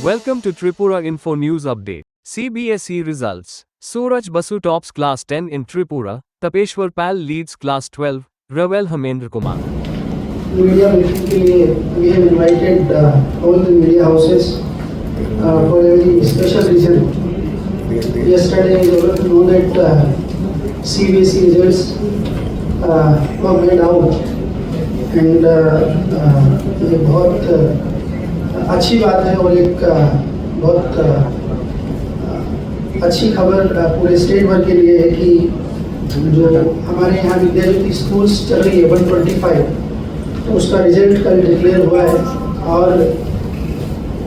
Welcome to Tripura Info News Update. CBSE results. Suraj Basu tops Class 10 in Tripura. Tapeshwar Pal leads Class 12. Ravel Hamendra Kumar. Media briefing के लिए we have invited all the media houses for a very special reason. Yesterday, you got to know that CBSE results were made out, and ये बहुत अच्छी बात है और एक बहुत अच्छी खबर पूरे स्टेट भर के लिए है कि जो हमारे यहाँ विद्याज्योति स्कूल्स चल रही है 125, तो उसका रिजल्ट कल डिक्लेयर हुआ है। और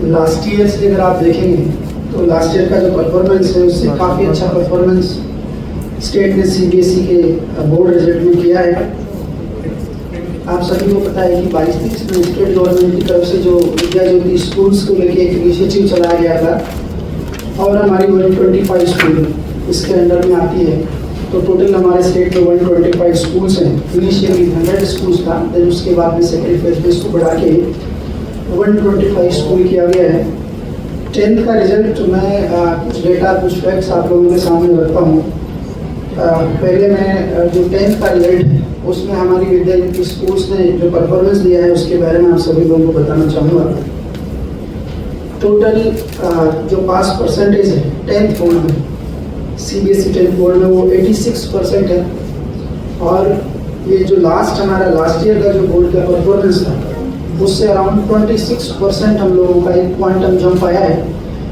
लास्ट ईयर से अगर आप देखेंगे तो लास्ट ईयर का जो परफॉर्मेंस है उससे काफ़ी अच्छा परफॉर्मेंस स्टेट ने सीबीएसई के बोर्ड रिजल्ट में किया है। आप सभी को पता है कि 22-23 में स्टेट गवर्नमेंट की तरफ से जो विद्याज्योति स्कूल्स को लेके एक इनिशिएटिव चलाया गया था और हमारी 125 स्कूल इसके अंडर में आती है। तो टोटल हमारे स्टेट में 125 स्कूल्स हैं। इनिशियली 100 स्कूल्स था, देन उसके बाद में सेकेंड फेज में इसको बढ़ा के 125 स्कूल किया गया है। 10th का रिजल्ट मैं कुछ डेटा कुछ फैक्ट्स आप लोगों के सामने रखता हूँ। पहले मैं जो 10th का रिजल्ट है उसमें हमारी विद्याज्योति स्कूल्स ने जो परफॉर्मेंस दिया है उसके बारे में आप सभी लोगों को बताना चाहूँगा। टोटल जो पास परसेंटेज है 10th बोर्ड में, सीबीएसई 10th बोर्ड में वो 86% है। और ये जो हमारा लास्ट ईयर का जो बोर्ड का परफॉर्मेंस था उससे अराउंड 26% हम लोगों का एक क्वांटम जंप आया है।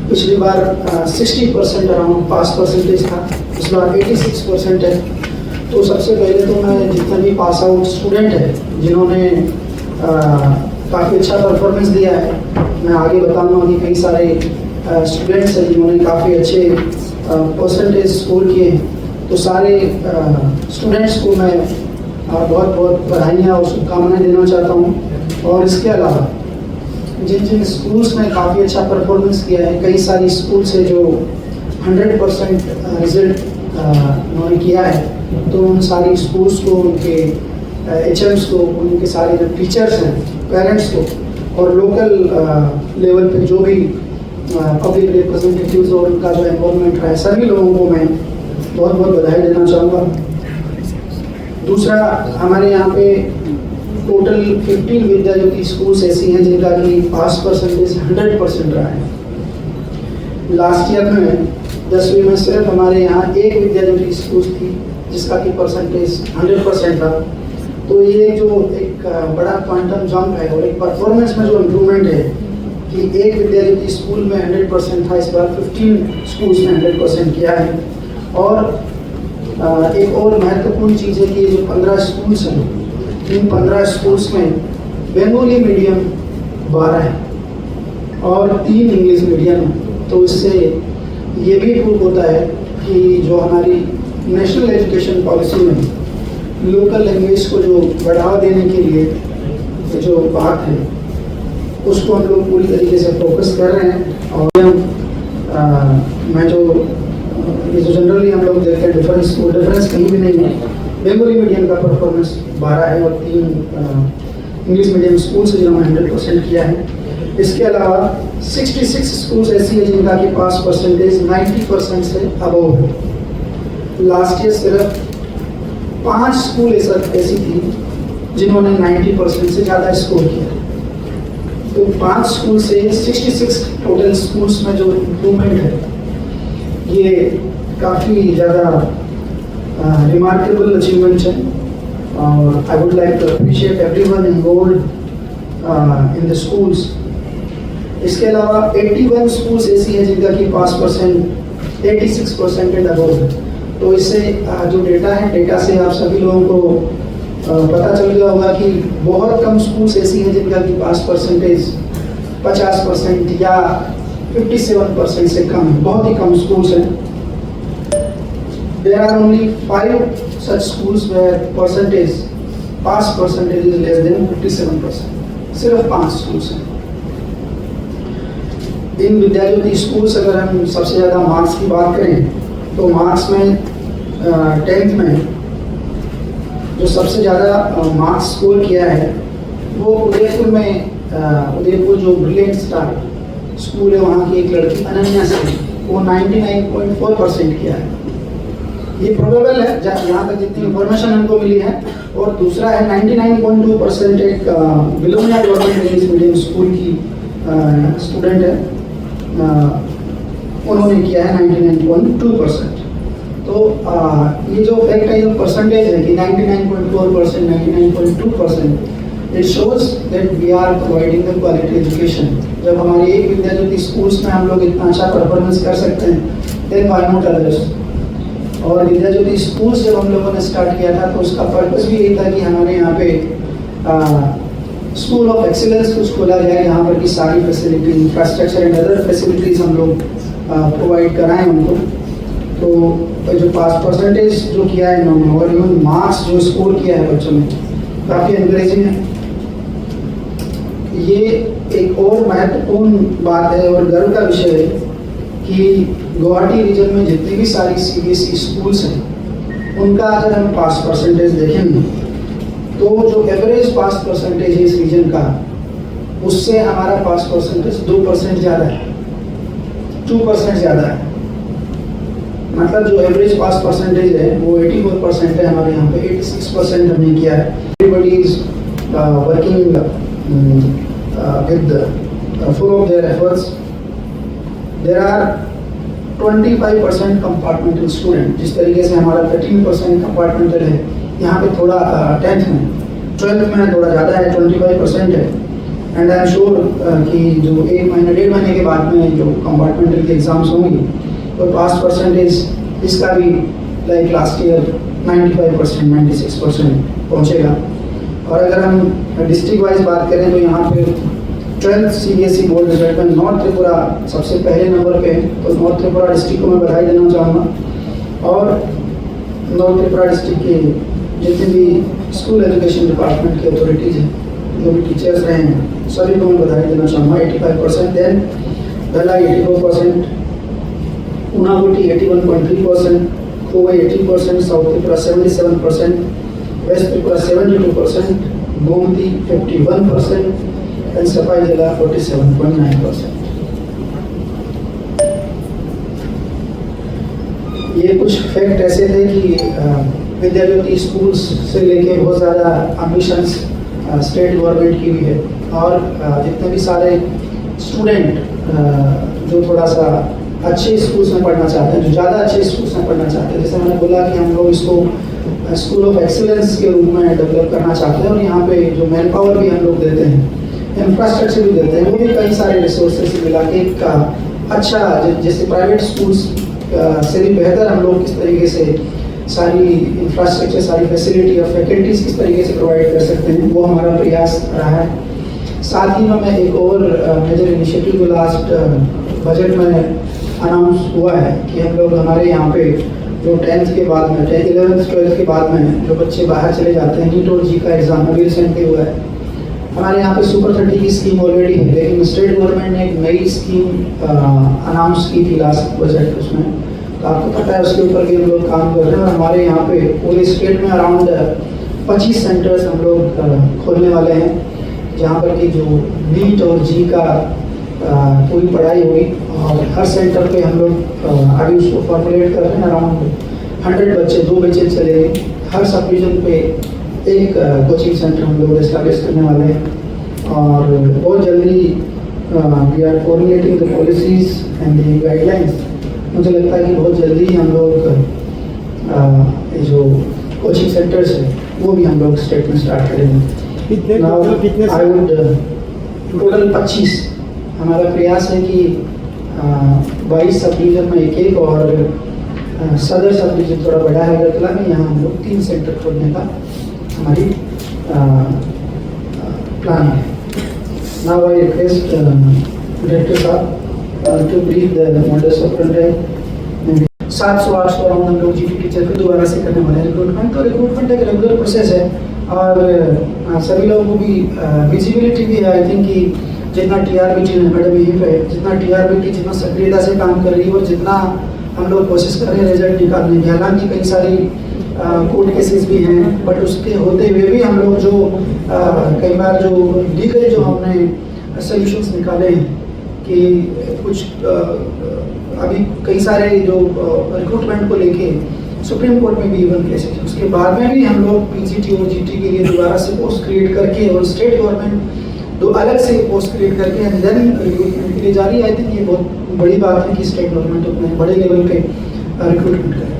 पिछली बार 60% अराउंड पास परसेंटेज था, इस बार 86% है। तो सबसे पहले तो मैं जितने भी पास आउट स्टूडेंट हैं जिन्होंने काफ़ी अच्छा परफॉर्मेंस दिया है, मैं आगे बताऊंगा कि कई सारे स्टूडेंट्स हैं जिन्होंने काफ़ी अच्छे परसेंटेज स्कोर किए हैं। तो सारे स्टूडेंट्स को मैं बहुत बहुत बधाइयाँ और शुभकामनाएँ देना चाहता हूँ। और इसके अलावा जिन जिन स्कूल्स में काफ़ी अच्छा परफॉर्मेंस किया है, कई सारी स्कूल्स है जो 100% रिजल्ट उन्होंने किया है, तो उन सारी स्कूल्स को, उनके एचएम्स को, उनके सारे जो टीचर्स हैं, पेरेंट्स को और लोकल लेवल पे जो भी पब्लिक रिप्रेजेंटेटिव्स और उनका जो इन्वॉल्वमेंट रहा है, सभी लोगों को मैं बहुत बहुत बधाई देना चाहूँगा। दूसरा, हमारे यहाँ पे टोटल 15 विद्याज्योति स्कूल्स ऐसी हैं जिनका कि पास परसेंटेज 100% रहा है। लास्ट ईयर में 10वीं में सिर्फ हमारे यहाँ एक विद्याज्योति स्कूल थी जिसका कि परसेंटेज 100% था। तो ये जो एक बड़ा क्वांटम जंप है और एक परफॉर्मेंस में जो इम्प्रूवमेंट है कि एक विद्याज्योति स्कूल में 100% था, इस बार 15 स्कूल्स में 100% किया है। और एक और महत्वपूर्ण चीज़ है कि ये जो 15 स्कूल्स हैं, इन 15 स्कूल्स में बंगाली मीडियम 12 है और 3 इंग्लिश मीडियम है। तो इससे ये भी प्रूव होता है कि जो हमारी नेशनल एजुकेशन पॉलिसी में लोकल लैंग्वेज को जो बढ़ावा देने के लिए जो बात है उसको हम लोग पूरी तरीके से फोकस कर रहे हैं। और मैं जो ये जो जनरली हम लोग देखते हैं डिफरेंस, वो डिफरेंस कहीं भी नहीं है। बंगाली मीडियम का परफॉर्मेंस 12 है और 3 इंग्लिश मीडियम स्कूल से जिन्होंने 100% किया है। इसके अलावा 66 स्कूल्स ऐसी है जिनका कि पास परसेंटेज 90% से अबव है। लास्ट ईयर सिर्फ 5 स्कूल ऐसी थी जिन्होंने 90% से ज़्यादा स्कोर किया। तो 5 स्कूल से 66 टोटल स्कूल्स में जो इम्प्रूवमेंट है ये काफ़ी ज़्यादा रिमार्केबल अचीवमेंट है। और I would like to appreciate everyone involved in the schools. इसके अलावा 81 स्कूल्स ऐसी हैं जिनका कि पास परसेंट 86% एंड अबव है। तो इससे जो डेटा है, डेटा से आप सभी लोगों को पता चल गया होगा कि बहुत कम स्कूल्स ऐसी हैं जिनका कि पास परसेंटेज 50% या 57% से कम है। बहुत ही कम स्कूल्स हैं। There are only 5 such schools where pass percentage is less than 57%। सिर्फ 5 स्कूल्स हैं। इन विद्याज्योति स्कूल्स अगर हम सबसे ज़्यादा मार्क्स की बात करें तो मार्क्स में 10th में जो सबसे ज़्यादा मार्क्स स्कोर किया है वो उदयपुर में उदयपुर जो ब्रिलियंट स्टार स्कूल है वहाँ की एक लड़की अनन्या से, वो 99.4% किया है। ये प्रोबेबल है यहाँ तक जितनी इंफॉर्मेशन हमको मिली है। और दूसरा है 99.2% एक Belonia government English medium school की स्टूडेंट है, उन्होंने किया है 99.2%। तो ये जो फैक्ट है, जो परसेंटेज है कि 99.4%, 99.2%, it shows that we are providing the quality education. जब हमारी एक विद्या ज्योति स्कूल्स में हम लोग इतना अच्छा परफॉर्मेंस कर सकते हैं, देन व्हाई नॉट अदर्स। और विद्या ज्योति स्कूल्स जब हम लोगों ने स्टार्ट किया था तो उसका पर्पस भी यही था कि हमारे यहाँ पे स्कूल ऑफ एक्सीलेंस कुछ खोला जाए, जहाँ पर की सारी facility, infrastructure and other facilities हम लोग प्रोवाइड कराएं उनको। तो जो पास परसेंटेज जो किया है इन्होंने और इवन मार्क्स जो स्कोर किया है बच्चों ने, काफ़ी एनकरेजिंग है। ये एक और महत्वपूर्ण बात है और गर्व का विषय है कि गुवाहाटी रीजन में जितनी भी सारी CBSE स्कूल्स हैं, उनका अगर हम पास परसेंटेज देखेंगे तो जो एवरेज पास परसेंटेज है इस रीजन का, उससे हमारा पास परसेंटेज 2% ज़्यादा है, 2% ज़्यादा है। मतलब जो एवरेज पास परसेंटेज है वो 84% है, हमारे यहाँ पे 86% हमने किया है। Everybody is working with full of their efforts. There are 25% compartmental student, जिस तरीके से हमारा 13% compartmental है, यहाँ पे थोड़ा 10th में 12th में थोड़ा ज़्यादा है, 25% है। एंड आई एम श्योर कि जो 1 महीने 1.5 महीने के बाद में जो कंपार्टमेंटल के एग्जाम्स होंगे तो पास परसेंटेज इसका भी लाइक लास्ट ईयर 95%, 96% पहुँचेगा। और अगर हम डिस्ट्रिक्ट वाइज बात करें तो यहाँ पे 12th CBSE बोर्ड रिजल्ट में नॉर्थ त्रिपुरा सबसे पहले नंबर पे है। तो नॉर्थ त्रिपुरा डिस्ट्रिक्ट को मैं बधाई देना चाहूँगा और नॉर्थ त्रिपुरा डिस्ट्रिक्ट के जितने भी स्कूल एजुकेशन डिपार्टमेंट के अथॉरिटीज़ हैं, जो भी टीचर्स रहे हैं, सभी को मैं बधाई देना चाहूँगा। 85%, then Dhalai 84%, Unakoti 81.3%, Khowai 80%, south Tripura 77%, west Tripura 72%, Gomati 51% and Sepahijala 47.9%। ये कुछ फैक्ट ऐसे थे कि विद्या ज्योति स्कूल्स से लेके बहुत ज़्यादा एम्बिशंस स्टेट गवर्नमेंट की भी है। और जितने भी सारे स्टूडेंट जो थोड़ा सा अच्छे स्कूल्स में पढ़ना चाहते हैं, जो ज़्यादा अच्छे स्कूल्स में पढ़ना चाहते हैं, जैसे मैंने बोला कि हम लोग इसको स्कूल ऑफ एक्सीलेंस के रूप में डेवलप करना चाहते हैं। और यहाँ पे जो मैन पावर भी हम लोग देते हैं, इंफ्रास्ट्रक्चर भी देते हैं, वो भी कई सारे रिसोर्सेज से मिला के एक अच्छा, जैसे प्राइवेट स्कूल्स से भी बेहतर हम लोग किस तरीके से सारी इंफ्रास्ट्रक्चर, सारी फैसिलिटी और फैकल्टीज़ किस तरीके से प्रोवाइड कर सकते हैं, वो हमारा प्रयास रहा है। साथ ही में एक और मेजर इनिशिएटिव जो लास्ट बजट में अनाउंस हुआ है कि हम लोग हमारे यहाँ पे जो 10th के बाद में 11th 12th के बाद में जो बच्चे बाहर चले जाते हैं, नीट और जी का एग्ज़ाम अभी रिसेंटली हुआ है, हमारे यहाँ पे सुपर 30 की स्कीम ऑलरेडी है। लेकिन स्टेट गवर्नमेंट ने एक नई स्कीम अनाउंस की थी लास्ट बजट, उसमें तो आपको पता है उसके ऊपर भी हम लोग काम कर रहे हैं। और हमारे यहाँ पे पूरे स्टेट में अराउंड 25 सेंटर्स हम लोग खोलने वाले हैं, जहाँ पर कि जो नीट और जी का पूरी पढ़ाई हुई। और हर सेंटर पे हम लोग अभी उसको फॉर्मुलेट कर रहे हैं। अराउंड 100 बच्चे, 2 बच्चे चले, हर सब डिवीजन पे एक कोचिंग सेंटर हम लोग एस्टैब्लिश करने वाले हैं। और बहुत जल्दी we are formulating the policies and the guidelines. मुझे लगता है कि बहुत जल्दी हम लोग जो कोचिंग सेंटर्स है वो भी हम लोग स्टेट में स्टार्ट करेंगे। आई वुड टोटल 25 हमारा प्रयास है कि 22 सब डिवीजन में एक और सदर सब डिवीजन थोड़ा बड़ा है अगरतला में, यहाँ हम लोग 3 सेंटर खोलने का हमारी प्लान है। नाउ आई रिक्वेस्ट डायरेक्टर साहब to brief the models of conduct. 700-800 around हम लोग जीटी टीचर को दोबारा से करने वाले हैं रिक्रूटमेंट। तो रिक्रूटमेंट एक रेगुलर प्रोसेस है और सभी लोगों को भी विजिबिलिटी भी है। आई थिंक कि जितना टीआरबीटी मैडम यहीं पे, जितना टीआरबीटी जितना सक्रियता से काम कर रही है और जितना हम लोग कोशिश कर रहे हैं रिजल्ट निकालने की, हालांकि कई सारी कोर्ट केसेस भी हैं, बट उसके होते हुए भी हम लोग जो कई बार जो लीगल जो हमने सोल्यूशंस निकाले हैं कि कुछ अभी कई सारे जो रिक्रूटमेंट को लेके सुप्रीम कोर्ट में भी इवन केसेस, उसके बाद में भी हम लोग पीजीटी और जीटी के लिए दोबारा से पोस्ट क्रिएट करके और स्टेट गवर्नमेंट दो अलग से पोस्ट क्रिएट करके एंड देन रिक्रूटमेंट के लिए जा रही है। आई थिंक ये बहुत बड़ी बात है कि स्टेट गवर्नमेंट उतने बड़े लेवल पे रिक्रूटमेंट करे।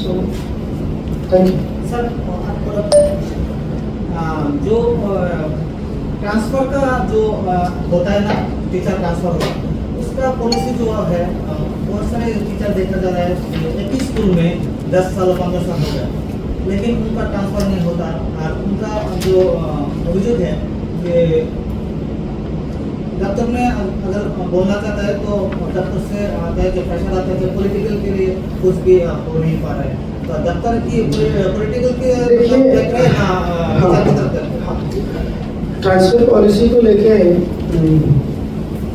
So thank you sir. आपको लगता है जो ट्रांसफर का जो होता है ना, टीचर ट्रांसफर होता है, उसका पॉलिसी जो है, बहुत सारे टीचर देखा जा रहा है एक ही स्कूल में 10 साल 15 साल हो गया, लेकिन उनका ट्रांसफर नहीं होता। और उनका जो अभियोग है कि दफ्तर में अगर बोलना चाहता है तो दफ्तर से आता है, जो प्रेशर आता है जो पॉलिटिकल के लिए कुछ भी हो नहीं पा रहा है, तो दफ्तर की पॉलिटिकल के देख रहे हैं। ट्रांसफर पॉलिसी को लेके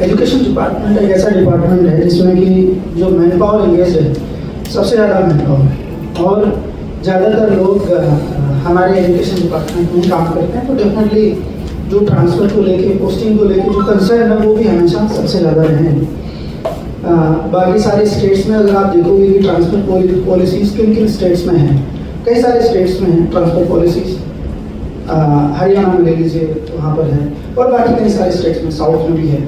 एजुकेशन डिपार्टमेंट एक ऐसा डिपार्टमेंट है जिसमें कि जो मैन पावर एंगेज है, सबसे ज़्यादा मैन पावर, और ज़्यादातर लोग हमारे एजुकेशन डिपार्टमेंट में काम करते हैं। तो डेफिनेटली जो ट्रांसफ़र को लेके, पोस्टिंग को लेके जो कंसर्न है वो भी हमेशा सबसे ज़्यादा रहे हैं। बाकी सारे स्टेट्स में अगर आप देखोगे कि ट्रांसफ़र पॉलिसीज़ किन किन स्टेट्स में हैं, कई सारे स्टेट्स में हैं ट्रांसफ़र पॉलिसीज़। हरियाणा में ले लीजिए, वहाँ पर है, और बाकी कई सारे स्टेट्स में, साउथ में भी है।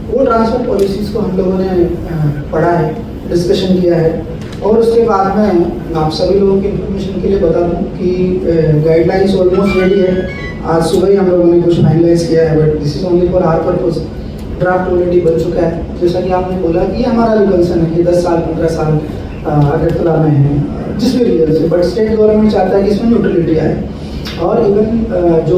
वो ट्रांसफ़र पॉलिसीज़ को हम लोगों ने पढ़ा है, डिस्कशन किया है, और उसके बाद में आप सभी लोगों की इन्फॉर्मेशन के लिए बता दूं कि गाइडलाइंस ऑलमोस्ट रेडी है। आज सुबह ही हम लोगों ने कुछ फाइनलाइज किया है, but this is only for our purpose. Draft already बन चुका है। जैसा कि आपने बोला कि हमारा भी कंसर्न है कि 10 साल 15 साल अगरतला में है, जिस भी रीजन से, बट स्टेट गवर्नमेंट चाहता है कि इसमें न्यूट्रलिटी आए, और इवन जो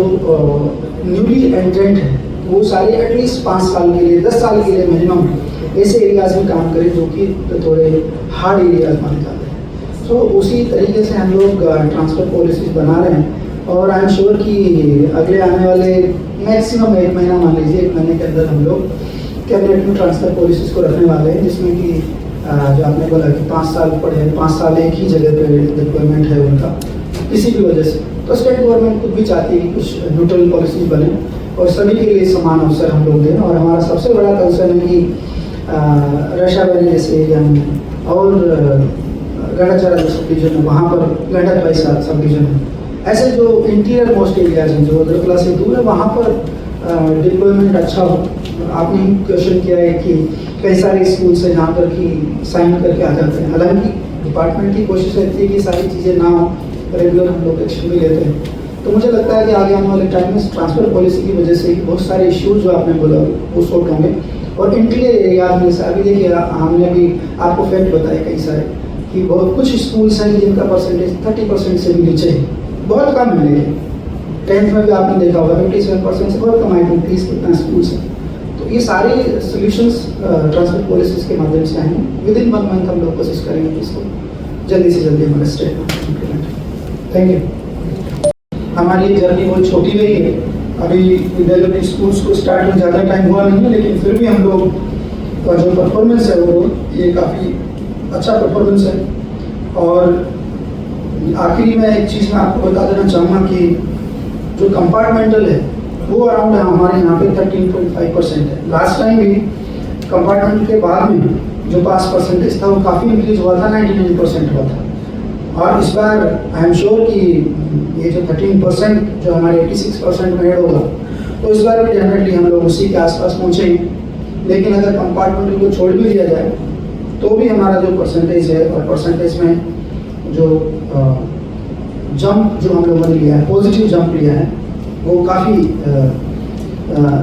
न्यूली एंट्रेंट है वो सारे एटलीस्ट 5 साल के लिए, 10 साल के लिए मिनिमम ऐसे एरियाज में काम करें जो कि थोड़े हार्ड एरियाज माने जाते हैं। सो उसी तरीके से हम लोग ट्रांसफ़र पॉलिसीज बना रहे हैं, और आई एम श्योर कि अगले आने वाले मैक्सिमम 1 महीना, मान लीजिए 1 महीने के अंदर हम लोग कैबिनेट में ट्रांसफ़र पॉलिसीज को रखने वाले हैं, जिसमें कि जो आपने बोला कि 5 साल पढ़े, 5 साल एक ही जगह पे डिप्लॉयमेंट है उनका किसी भी वजह से, तो स्टेट गवर्नमेंट खुद भी चाहती है कि कुछ न्यूट्रल पॉलिसीज बने और सभी के लिए समान अवसर हम लोग दें। और हमारा सबसे बड़ा कंसर्न है कि रशावरी जैसे एरिया में और गढ़ाचारा जो सब डिवीजन है, वहाँ पर गंडक भाई सब डिवीजन है, ऐसे जो इंटीरियर मोस्ट एरियाज हैं जो अगरतला से दूर है, वहाँ पर डिप्लॉयमेंट अच्छा हो। आपने क्वेश्चन किया है कि कई सारे स्कूल से जहाँ पर कि साइन करके आ जाते हैं, हालांकि डिपार्टमेंट की कोशिश रहती है कि सारी चीज़ें ना हो, रेगुलर हम लोग एक्शन भी लेते हैं। तो मुझे लगता है कि आगे आने वाले टाइम में ट्रांसफ़र पॉलिसी की वजह से बहुत सारे इश्यूज जो आपने बोला वो सॉल्व होंगे। और इंटीरियर एरियाज में से अभी देखिए, हमने भी आपको फैक्ट बताए कई सारे कि बहुत कुछ स्कूल्स हैं जिनका परसेंटेज 30% से भी नीचे है, बहुत कम है। लेकिन 10th में भी आपने देखा होगा 57% से बहुत कम, आई थिंक 30 कितना स्कूल्स हैं। तो ये सारे सोल्यूशंस ट्रांसफ़र पॉलिसीज़ के माध्यम से आएंगे। विदिन 1 मंथ हम लोग कोशिश करेंगे कि इसको जल्दी से जल्दी हमारे स्टेट में इम्प्लीमेंट। Thank you. हमारी जर्नी बहुत छोटी रही है, अभी विद्यालय स्कूल्स को स्टार्ट में ज़्यादा टाइम हुआ नहीं है, लेकिन फिर भी हम लोग का जो परफॉर्मेंस है वो ये काफ़ी अच्छा परफॉर्मेंस है। और आखिरी में एक चीज़ मैं आपको बता देना चाहूँगा कि जो कंपार्टमेंटल है वो अराउंड हमारे यहाँ पे 13.5% है। लास्ट टाइम भी कंपार्टमेंटल के बाद में जो पास परसेंटेज था वो काफ़ी इंक्रीज हुआ था, 99% हुआ था। और इस बार आई एम श्योर कि ये जो 13% जो हमारे 86% में ऐड होगा, तो इस बार भी डेफिनेटली हम लोग उसी के आसपास पहुँचेंगे। लेकिन अगर कंपार्टमेंटल को छोड़ भी दिया जाए तो भी हमारा जो परसेंटेज है, और परसेंटेज में जो जंप जो हम लोगों ने लिया है, पॉजिटिव जंप लिया है, वो काफ़ी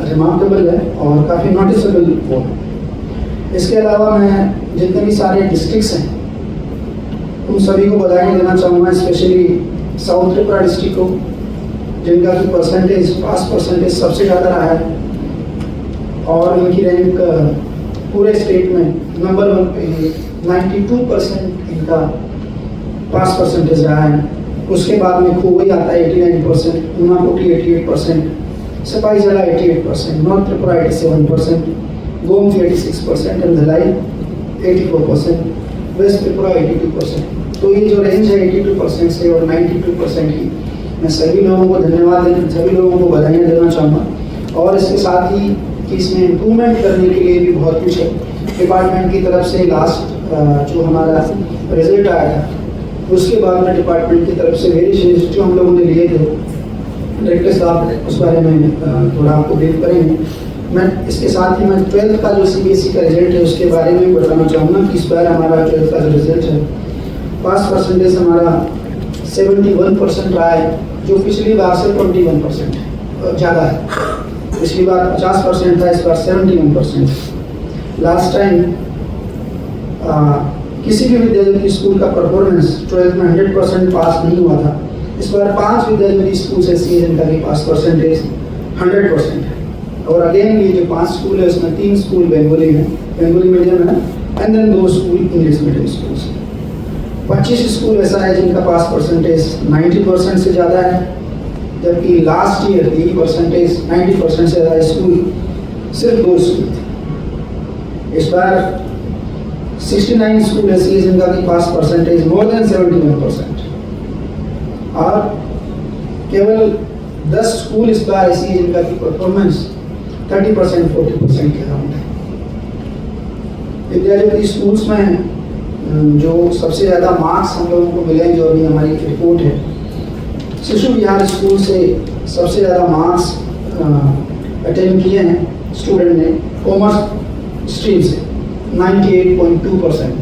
रिमार्केबल है और काफ़ी नोटिसेबल वो है। इसके अलावा मैं जितने भी सारे डिस्ट्रिक्ट्स हैं उन सभी को बधाई देना चाहूँगा, स्पेशली साउथ त्रिपुरा डिस्ट्रिक्ट को, जिनका कि परसेंटेज, पास परसेंटेज सबसे ज़्यादा रहा है, और इनकी रैंक पूरे स्टेट में नंबर 1 पे है। 92% इनका पास परसेंटेज रहा है। उसके बाद में खोवई आता है 89%, Unakoti 88%, Sepahijala 88%, north Tripura 87%, Gomati 86% and Dhalai 84%, west Tripura 82%। तो ये जो रेंज है 82% से और 92% की, मैं सभी लोगों को धन्यवाद देना, सभी लोगों को बधाइयाँ देना चाहूँगा। और इसके साथ ही कि इसमें इम्प्रूवमेंट करने के लिए भी बहुत कुछ है। डिपार्टमेंट की तरफ से लास्ट जो हमारा रिजल्ट आया था उसके बाद में डिपार्टमेंट की तरफ से वेरिएशन जो हम लोगों ने लिए थे, डायरेक्टर साहब उस बारे में थोड़ा आपको ब्रीफ करेंगे। मैं इसके साथ ही मैं 12th का जो CBSE का रिजल्ट है उसके बारे में बताना चाहूँगा कि इस बार हमारा 12th का जो रिजल्ट है पास परसेंटेज हमारा 71% रहा है, जो पिछली बार से 21% ज़्यादा है। पिछली बार 50% था, इस बार 71%। लास्ट टाइम किसी भी विद्यालय स्कूल का परफॉर्मेंस 12th में 100% पास नहीं हुआ था। इस बार 5 विद्यालय स्कूल से जिनका भी पास परसेंटेज 100% है। और अगेन ये जो 5 स्कूल है उसमें 3 स्कूल बंगाली मीडियम है, and then 2 school English medium schools. 25 school ऐसा है जिनका पास परसेंटेज 90% से ज़्यादा है, जबकि लास्ट ईयर यही परसेंटेज 90% से ज़्यादा स्कूल सिर्फ 2 स्कूल थे। इस बार 69 स्कूल ऐसी है जिनका भी पास परसेंटेज मोर देन 71%, और केवल 10 स्कूल इस बार ऐसी है जिनका की परफॉर्मेंस 30% 40% के अराउंड है। विद्यालय की स्कूल्स में जो सबसे ज़्यादा मार्क्स हम लोगों को मिले, जो अभी हमारी रिपोर्ट है, शिशु विहार स्कूल से सबसे ज़्यादा मार्क्स अटेंड किए हैं स्टूडेंट ने कॉमर्स स्ट्रीम से 98.2%।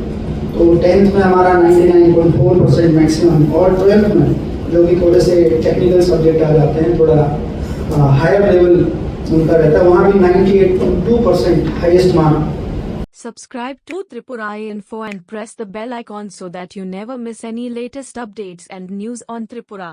तो 10th में हमारा 99.4% मैक्सिमम, और 12th में जो कि थोड़े से टेक्निकल सब्जेक्ट आ जाते हैं, थोड़ा हायर लेवल उनका रहता है, वहाँ भी 98.2% highest mark. Subscribe to Tripura Info and press the bell icon so that you never miss any latest updates and news on Tripura.